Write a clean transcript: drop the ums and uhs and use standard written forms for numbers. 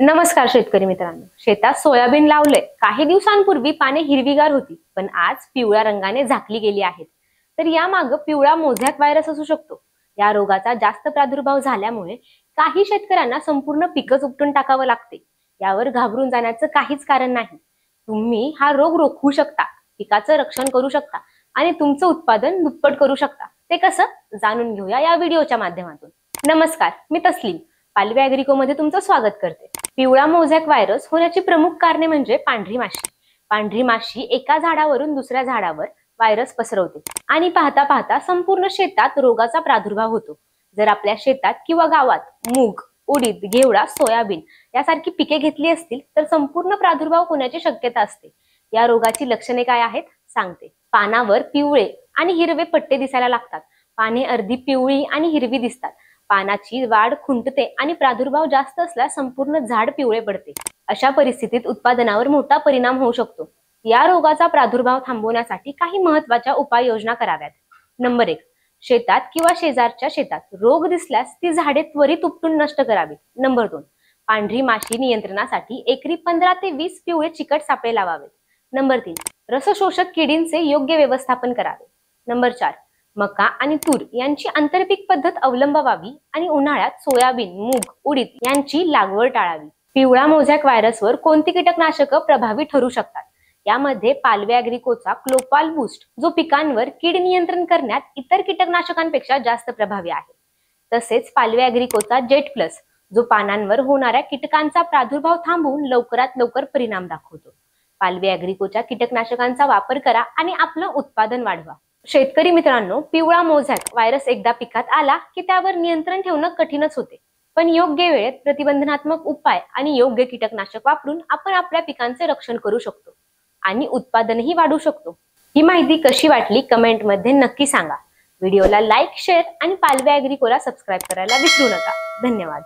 नमस्कार शेतकरी मित्रांनो, शेतात सोयाबीन लावले। काही दिवसांपूर्वी पाने हिरवीगार होती, पण आज पिवळ्या रंगाने झाकली गेली आहेत। तर यामागे पिवळा मोझॅक व्हायरस असू शकतो। या रोगाचा जास्त प्रादुर्भाव झाल्यामुळे काही शेतकऱ्यांना संपूर्ण पिकच उपटून टाकावं लागते। यावर घाबरून जाण्याचं काहीच कारण नाही। तुम्ही हा रोग रोखू शकता, पिकाचं रक्षण करू शकता आणि तुमचं उत्पादन दुप्पट करू शकता। ते कसं जाणून घेऊया या व्हिडिओच्या माध्यमातून। नमस्कार, मी तस्लीम पालवे ॲग्रिको मध्ये तुमचं स्वागत करते। पिवळा मोझॅक व्हायरस होण्याची प्रमुख कारणे म्हणजे पांढरी माशी। पांढरी माशी एका झाडावरून दुसऱ्या झाडावर व्हायरस पसरवते आणि पाहता पाहता संपूर्ण शेतात रोगाचा प्रादुर्भाव होतो। जर आपल्या शेतात किंवा गावात मूग, उडीद, घेवडा, सोयाबीन यासारखी पिके घेतली असतील तर संपूर्ण प्रादुर्भाव होण्याची शक्यता असते। या रोगाची लक्षणे काय आहेत सांगते। पानावर पिवळे आणि हिरवे पट्टे दिसायला लागतात। पाने अर्धी पिवळी आणि हिरवी दिसतात। पानाची वाढ खुंटते आणि प्रादुर्भाव जास्त असल्यास संपूर्ण झाड पिवळे पडते। अशा परिस्थितीत उत्पादनावर मोठा परिणाम होऊ शकतो। या रोगाचा प्रादुर्भाव थांबवण्यासाठी काही महत्त्वाच्या उपाययोजना कराव्यात। नंबर 1, शेतात किंवा शेजारच्या शेतात रोग दिसल्यास ती झाडे त्वरित उपटून नष्ट करावीत। नंबर 2, पांढरी माशी नियंत्रणासाठी एकरी 15 ते 20 पिवळे चिकट सापळे लावावेत। नंबर 3, रसशोषक किडींचे योग्य व्यवस्थापन करावे। नंबर 4, मका आणि तूर यांची आंतरपीक पद्धत अवलंबावी आणि उन्हाळ्यात सोयाबीन, मूग, उडीद यांची लागवड टाळावी। पिवळा मोझॅक व्हायरसवर कोणती कीटकनाशक प्रभावी ठरू शकतात? यामध्ये पालवे ॲग्रिकोचा क्लोपाल बूस्ट जो पिकांवर कीड नियंत्रण करण्यात इतर कीटकनाशकांपेक्षा जास्त प्रभावी आहे। तसेच पालवे ॲग्रिकोचा जेट प्लस जो पानांवर होणाऱ्या कीटकांचा प्रादुर्भाव थांबवून लवकरात लवकर परिणाम दाखवतो। पालवे ॲग्रिकोच्या कीटकनाशकांचा वापर करा आणि आपलं उत्पादन वाढवा। शेतकरी मित्रांनो, पिवळा मोझॅक व्हायरस एकदा पिकात आला की त्यावर नियंत्रण ठेवणं कठीणच होते। पण योग्य वेळेत प्रतिबंधात्मक उपाय आणि योग्य कीटकनाशक वापरून आपण आपल्या पिकांचे रक्षण करू शकतो आणि उत्पादनही वाढवू शकतो। ही माहिती कशी वाटली कमेंट मध्ये नक्की सांगा। व्हिडिओला लाईक, शेअर आणि पालवे ॲग्रिकोला सबस्क्राईब करायला विसरू नका। धन्यवाद।